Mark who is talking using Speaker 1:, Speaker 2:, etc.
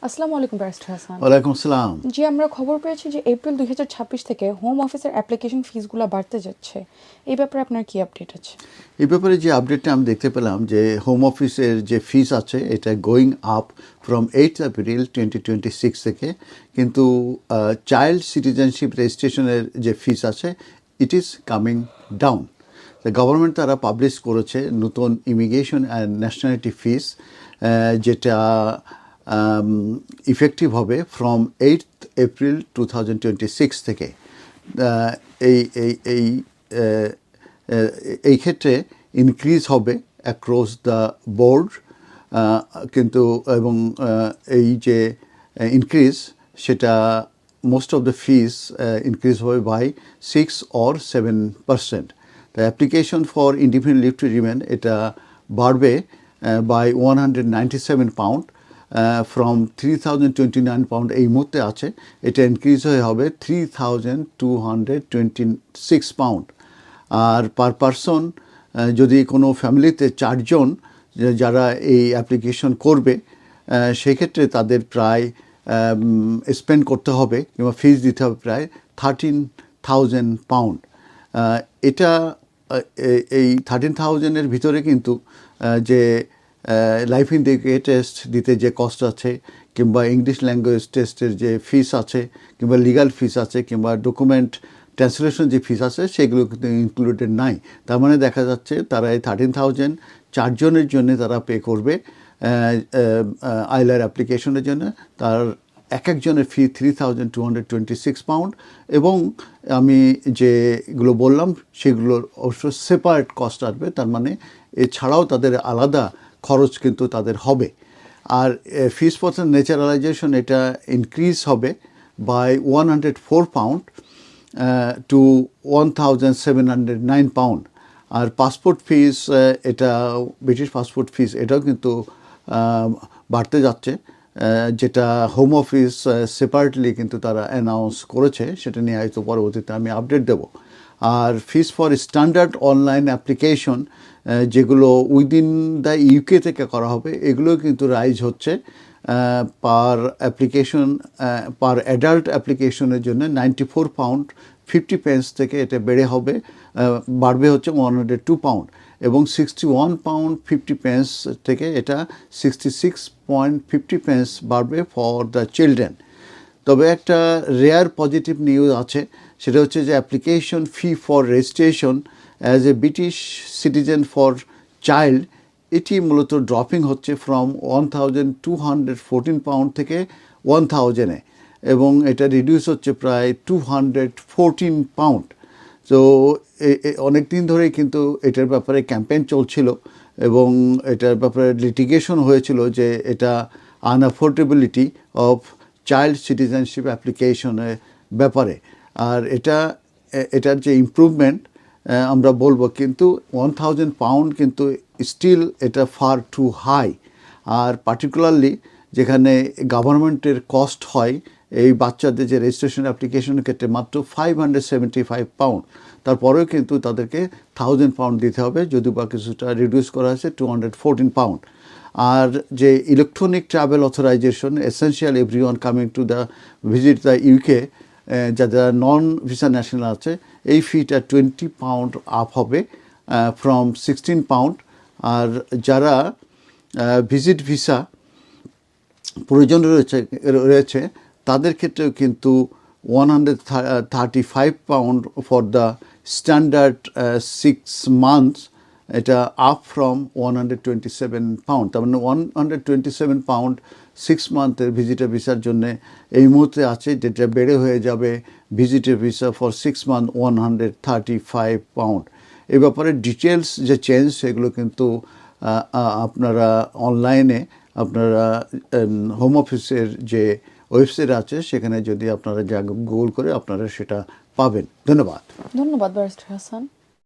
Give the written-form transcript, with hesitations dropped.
Speaker 1: আসসালামু আলাইকুম ব্যারিস্টার হাসান।
Speaker 2: ওয়ালাইকুম আসসালাম।
Speaker 1: জি, আমরা খবর পেয়েছি যে এপ্রিল 2026 থেকে হোম অফিসের অ্যাপ্লিকেশন ফিসগুলো বাড়তে যাচ্ছে। এই ব্যাপারে আপনার কি আপডেট আছে?
Speaker 2: এই ব্যাপারে যে আপডেটটা আমি দেখতে পেলাম যে হোম অফিসের যে ফিস আছে এটা গোয়িং আপ ফ্রম 8 এপ্রিল 2026 থেকে, কিন্তু চাইল্ড সিটিজেনশিপ রেজিস্ট্রেশনের যে ফিস আছে it is coming down. Government তারা পাবলিশ করেছে নতুন ইমিগ্রেশন অ্যান্ড ন্যাশনালিটি ফিস, যেটা ইফেক্টিভ হবে ফ্রম 8 এপ্রিল 2026 থেকে। এই এই এই এই ক্ষেত্রে ইনক্রিজ হবে অ্যাক্রস দ্য বোর্ড, কিন্তু এবং এই যে ইনক্রিজ সেটা most of the fees increase হবে by 6 or 7%. The application for indefinite leave to remain এটা বাড়বে বাই 197 পাউন্ড ফ্রম 3029 পাউন্ড এই মুহূর্তে আছে, এটা ইনক্রিজ হয়ে হবে 3226 পাউন্ড। আর পার পারসন যদি কোনো ফ্যামিলিতে 4 জন যারা এই অ্যাপ্লিকেশন করবে সেক্ষেত্রে তাদের প্রায় স্পেন্ড করতে হবে কিংবা ফিস দিতে হবে প্রায় 13,000 পাউন্ড। এটা এই 13,000-এর ভিতরে কিন্তু যে লাইফ ইন্ডিকেটর টেস্ট দিতে যে কস্ট আছে, কিংবা ইংলিশ ল্যাঙ্গুয়েজ টেস্টের যে ফিস আছে, কিংবা লিগাল ফিস আছে, কিংবা ডকুমেন্ট ট্রান্সলেশন যে ফিস আছে সেগুলো কিন্তু ইনক্লুডেড নাই। তার মানে দেখা যাচ্ছে তারা এই 13,000 4জনের জন্য তারা পে করবে আইলার অ্যাপ্লিকেশনের জন্য। তার এক একজনের ফি 3226 পাউন্ড, এবং আমি যেগুলো বললাম সেগুলোর অবশ্য সেপারেট কস্ট আসবে। তার মানে এছাড়াও তাদের আলাদা খরচ কিন্তু তাদের হবে। আর ফিস ফর ন্যাচারালাইজেশন এটা ইনক্রিজ হবে বাই 104 পাউন্ড টু 1709 পাউন্ড। আর পাসপোর্ট ফিস, এটা ব্রিটিশ পাসপোর্ট ফিস এটাও কিন্তু বাড়তে যাচ্ছে, যেটা হোম অফিস সেপারেটলি কিন্তু তারা অ্যানাউন্স করেছে। সেটা নিয়ে হয়তো পরবর্তীতে আমি আপডেট দেব। আর fees for standard online application যেগুলো উইদিন দ্য ইউকে থেকে করা হবে এগুলো কিন্তু রাইজ হচ্ছে পার অ্যাপ্লিকেশন, পার অ্যাডাল্ট অ্যাপ্লিকেশনের জন্য 94 পাউন্ড 50 পেন্স থেকে এটা বাড়বে হচ্ছে 102 পাউন্ড, এবং 61 পাউন্ড 50 পেন্স থেকে এটা 66.50 পেন্স বাড়বে ফর দ্য চিলড্রেন। তবে একটা রেয়ার পজিটিভ নিউজ আছে, সেটা হচ্ছে যে application fee for registration as a British citizen for child এটি মূলত ড্রপিং হচ্ছে ফ্রম 1214 পাউন্ড থেকে 1000-এ, এবং এটা রিডিউস হচ্ছে প্রায় 214 পাউন্ড। তো অনেক দিন ধরেই কিন্তু এটার ব্যাপারে ক্যাম্পেইন চলছিল এবং এটার ব্যাপারে লিটিগেশন হয়েছিল যে এটা আনঅ্যাফোর্ডেবিলিটি অফ চাইল্ড সিটিজেনশিপ অ্যাপ্লিকেশনের ব্যাপারে। আর এটার যে ইমপ্রুভমেন্ট আমরা বলবো, কিন্তু 1000 পাউন্ড কিন্তু স্টিল এটা ফার টু হাই। আর পার্টিকুলারলি যেখানে গভর্নমেন্টের কস্ট হয় এই বাচ্চাদের যে রেজিস্ট্রেশন অ্যাপ্লিকেশনের ক্ষেত্রে মাত্র 575 পাউন্ড, তারপরেও কিন্তু তাদেরকে 1000 পাউন্ড দিতে হবে, যদি বা কিছুটা রিডিউস করা হয়েছে 214 পাউন্ড। আর যে electronic travel authorisation essential everyone coming to the visit the UK, যারা নন ভিসা ন্যাশনাল আছে, এই ফিটা 20 পাউন্ড আপ হবে ফ্রম 16 পাউন্ড। আর যারা ভিজিট ভিসা প্রয়োজন রয়েছে তাদের ক্ষেত্রেও কিন্তু 135 pound for the standard 6 months, এটা আপ ফ্রম 127 পাউন্ড। তার মানে 127 পাউন্ড 6 মান্থের ভিজিটার ভিসার জন্যে এই মুহূর্তে আছে, যেটা বেড়ে হয়ে যাবে visitor visa for 6 month 135 pound. এই ব্যাপারে ডিটেলস যে চেঞ্জ সেগুলো কিন্তু আপনারা অনলাইনে আপনারা হোম অফিসের যে ওয়েবসাইট আছে সেখানে যদি আপনারা গুগল করে আপনারা সেটা পাবেন। ধন্যবাদ
Speaker 1: ব্যারিস্টার হাসান।